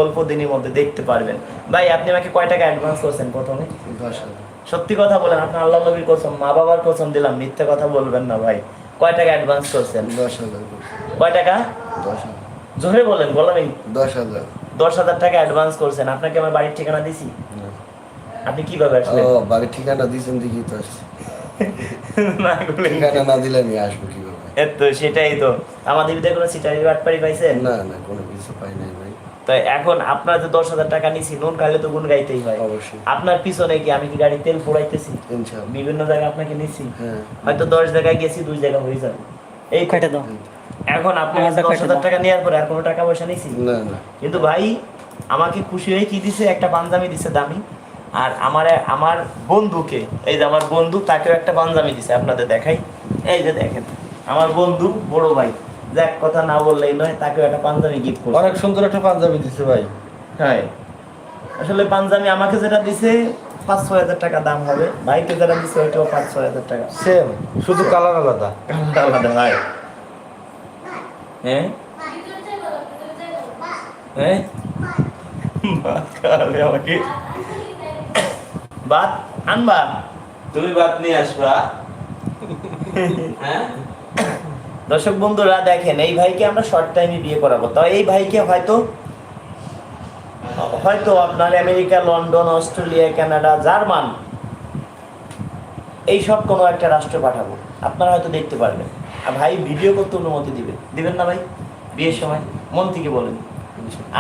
অল্প দিনের মধ্যে দেখতে পারবেন। ভাই আপনি আমাকে কয় টাকা অ্যাডভান্স করছেন প্রথমে? 10,000। সত্যি কথা বলেন, আপনার আল্লাহ নবীর কসম, মা বাবার কসম দিলাম, মিথ্যে কথা বলবেন না ভাই। কয় টাকা অ্যাডভান্স করছেন? 10,000। কয় টাকা? 10,000। জোরে বলেন, বললাম 10,000। 10,000 টাকা অ্যাডভান্স করছেন। আপনাকে আমার বাড়ির ঠিকানা দিছি? আপনি কিভাবে আসলেন? ও বাড়ির ঠিকানা দিয়েছেন দেখি তো আসছি। না বলেন, ঠিকানা না দিলে আমি আসবো কিভাবে? তো সেটাই তো, আমাদের ভিতরে কোনো সিটারি বাটপারি পাইছেন? না না, কোনো কিছু পাই নাই ভাই। তো এখন আপনার যে 10,000 টাকা নিছি, নুন খাইলে তো গুণ গাইতেই হয়। অবশ্যই। আপনার পিছনে কি আমি কি গাড়ি তেল পোড়াইতেছি? ইনশাআল্লাহ। বিভিন্ন জায়গায় আপনাকে নিছি, হ্যাঁ। হয়তো 10 জায়গায় গেছি, 2 জায়গা হয়ে যাবে। এই কয়টা দাও? এখন আপনি 10,000 টাকা নেওয়ার পরে আর কোনো টাকা পয়সা নিছি না না। কিন্তু ভাই আমাকে খুশি হয়ে কি দিছে, একটা পাঞ্জাবি দিছে দামি। আর আমার বন্ধুকে, এই যে আমার বন্ধু, তাকেও একটা পাঞ্জাবি দিছে, আপনাদের দেখাই। এই যে দেখেন, আমার বন্ধু বড় ভাই, যাক কথা না বললেই নয়, তাকেও একটা পাঞ্জাবি গিফট করছে। অনেক সুন্দর একটা পাঞ্জাবি দিছে ভাই। হ্যাঁ, আসলে পাঞ্জাবি আমাকে যেটা দিছে 5-6 হাজার টাকা দাম হবে, ভাইকে যেটা দিছে ওইটাও 5-6 হাজার টাকা। সেম, শুধু কালার আলাদা। আলাদা ভাই। হ্যাঁ হ্যাঁ, ভাত খাওয়াবে আমাকে, ভাত আনবা? তুমি ভাত নিয়ে আসবা। হ্যাঁ, দর্শক বন্ধুরা দেখেন, এই ভাইকে আমরা শর্ট টাইমে বিয়ে করাবো। তো এই ভাইকে হয়তো হয়তো আপনার America, London, Australia, Canada, German, এই সব কোনো একটা রাষ্ট্রে পাঠাবো, আপনারা হয়তো দেখতে পারবেন। আর ভাই ভিডিও করতে অনুমতি দিবেন না ভাই বিয়ের সময়? মন থেকে বলেন।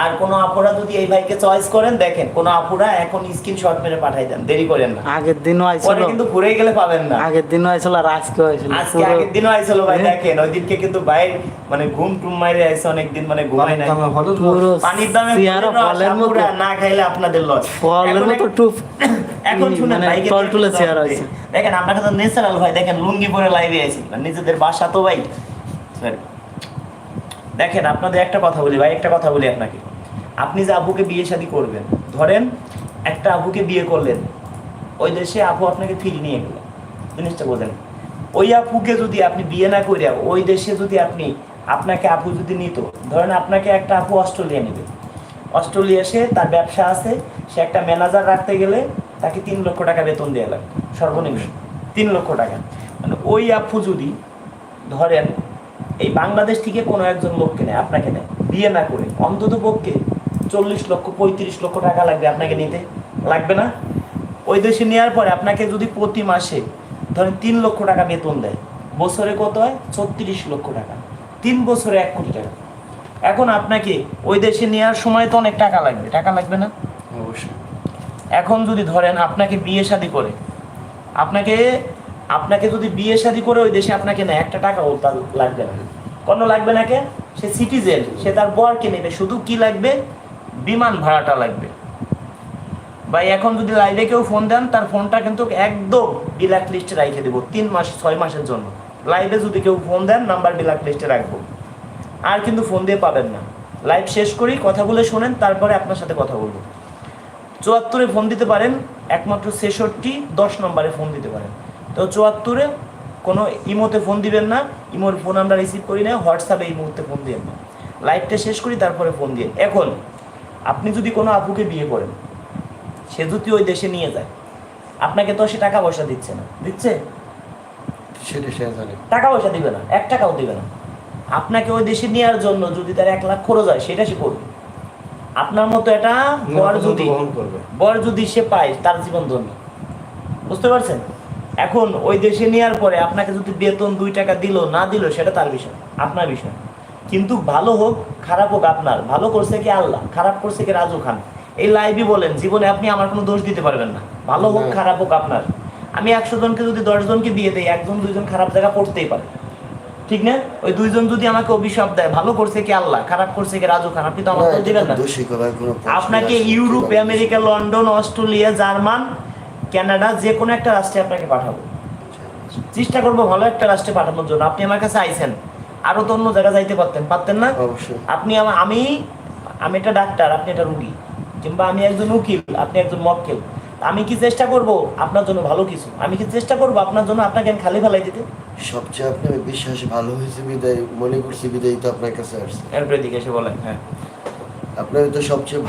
আর কোনো আপুরা যদি এই ভাইকে চয়েস করেন, দেখেন কোনো আপুরা এখন স্ক্রিনশট মেরে পাঠাই দেন, দেরি করেন না, আগের দিনও আইছিল, পরে কিন্তু ঘুরে গেলে পাবেন না। আগের দিনও আইছিল আর আজকেও আইছিল। আজকে আগের দিনও আইছিল ভাই, দেখেন ওই দিনকে কিন্তু ভাই মানে ঘুম টুম মাইরে আইছে, অনেকদিন মানে ঘুমাই নাই। পুরো পানির দামে চেহারা ফলের মতো, আপুরা না খাইলে আপনাদের লস। ফলের মতো টুপ। এখন শুনেন মানে ভাইকে টলটলে চেহারা হইছে। দেখেন আপনাকে তো ন্যাচারাল ভাই, দেখেন লুঙ্গি পরে লাইভে আইছি, নিজেদের বাসা তো ভাই। দেখেন আপনাদের একটা কথা বলি ভাই, একটা কথা বলি আপনাকে, আপনি যে আপুকে বিয়ে শাদী করবেন, ধরেন একটা আপুকে বিয়ে করলেন, ওই দেশে আপু আপনাকে ফিরিয়ে নিয়ে গেল, জিনিসটা বোঝেন। ওই আপুকে যদি আপনি বিয়ে না করিয়া ওই দেশে যদি আপনাকে আপু যদি নিত, ধরেন আপনাকে একটা আপু অস্ট্রেলিয়া নেবে, অস্ট্রেলিয়া সে তার ব্যবসা আছে, সে একটা ম্যানেজার রাখতে গেলে তাকে 3 লক্ষ টাকা বেতন দেওয়া লাগবে সর্বনিম্ন, 3 লক্ষ টাকা। মানে ওই আপু যদি ধরেন এই বাংলাদেশ থেকে কোনো একজন লোককে নেয়, আপনাকে নেয়, বিয়ে না করে, অন্তত পক্ষে 40 লক্ষ 35 লক্ষ টাকা লাগবে আপনাকে নিতে, লাগবে না? ওই দেশে নেওয়ার পরে আপনাকে যদি প্রতি মাসে ধরেন 3 লক্ষ টাকা বেতন দেয়, বছরে কত হয়? 36 লক্ষ টাকা, 3 বছরে 1 কোটি টাকা। এখন আপনাকে ওই দেশে নেওয়ার সময় তো অনেক টাকা লাগবে, টাকা লাগবে না? অবশ্যই। এখন যদি ধরেন আপনাকে বিয়ে শাদী করে, আপনাকে যদি বিয়ে শাদী করে ওই দেশে আপনাকে নেয়, একটা টাকাও তার লাগবে না। কোনো লাগবে না, কে? সে সিটিজেন, সে তার বরকে নেবে, শুধু কি লাগবে? বিমান ভাড়াটা লাগবে। ভাই এখন যদি লাইভে কেউ ফোন দেন, তার ফোনটা কিন্তু একদম ব্ল্যাক লিস্টে রাখে দেবো 3 মাস 6 মাসের জন্য। লাইভে যদি কেউ ফোন দেন, নাম্বার ব্ল্যাক লিস্টে রাখবো, আর কিন্তু ফোন দিয়ে পাবেন না। লাইভ শেষ করি, কথাগুলো শোনেন, তারপরে আপনার সাথে কথা বলবো। 74-এ ফোন দিতে পারেন, একমাত্র 66 10 নম্বরে ফোন দিতে পারেন। তো 74-এ কোনো ইমোতে ফোন দিবেন না, ইমোর ফোন আমরা রিসিভ করি না, হোয়াটসঅ্যাপে এই মুহূর্তে ফোন দিবেন না। লাইভটা শেষ করি, তারপরে ফোন দিয়ে। এখন আপনি যদি কোনো আপুকে বিয়ে করেন, সে যদি ওই দেশে নিয়ে যায়, আপনাকে তো সে টাকা পয়সা দিচ্ছে না, দিচ্ছে? সেটা সে জানে। টাকা পয়সা দিবে না, 1 টাকাও দিবে না। আপনাকে ওই দেশে নেওয়ার জন্য যদি তার 1 লাখ খরচ হয়, সেটা সে করবে। আপনার মতো এটা বর যদি সে পায়, তার জীবন ধন্য, বুঝতে পারছেন? এখন ওই দেশে নেওয়ার পরে আপনাকে যদি বেতন 2 টাকা দিল না দিল, সেটা তার বিষয়, আপনার বিষয়। কিন্তু ভালো হোক খারাপ হোক, আপনার ভালো করছে কি আল্লাহ, খারাপ করছে কি রাজু খান। এই লাইভই বলেন, জীবনে আপনি আমার কোনো দোষ দিতে পারবেন না, ভালো হোক খারাপ হোক আপনার। আমি 100 জনকে যদি 10 জনকে বিয়ে দেই, 1 জন 2 জন খারাপ জায়গা পড়তেই পারে, ঠিক না? ওই 2 জন যদি আমাকে অভিশাপ দেয়, ভালো করছে কি আল্লাহ, খারাপ করছে কি রাজু খান, আপনি তো আমাকে দিবেন না। আপনাকে Europe, America, London, Australia, German, Canada, যে কোনো একটা রাষ্ট্রে আপনাকে পাঠাবো, চেষ্টা করবো ভালো একটা রাষ্ট্রে পাঠানোর জন্য। আপনি আমার কাছে আইছেন, আরো তো অন্য জায়গায় যাইতে পারতেন না? অবশ্যই। আপনি আমি একটা ডাক্তার, আপনি একটা রুগী, কিংবা আমি একজন উকিল, আপনি একজন মক্কেল। আমি কি চেষ্টা করব আপনার জন্য ভালো কিছু? আমি কি চেষ্টা করব আপনার জন্য আপনাকে আমি খালি ফেলাই দিতে? সবচেয়ে আপনার বিশ্বাস ভালো হয়েছে বিদায় মনে করছি, বিদায় তো আপনার কাছে আসছে। এরপরে দিকে এসে বলেন। হ্যাঁ, আপনি হয়তো সবচেয়ে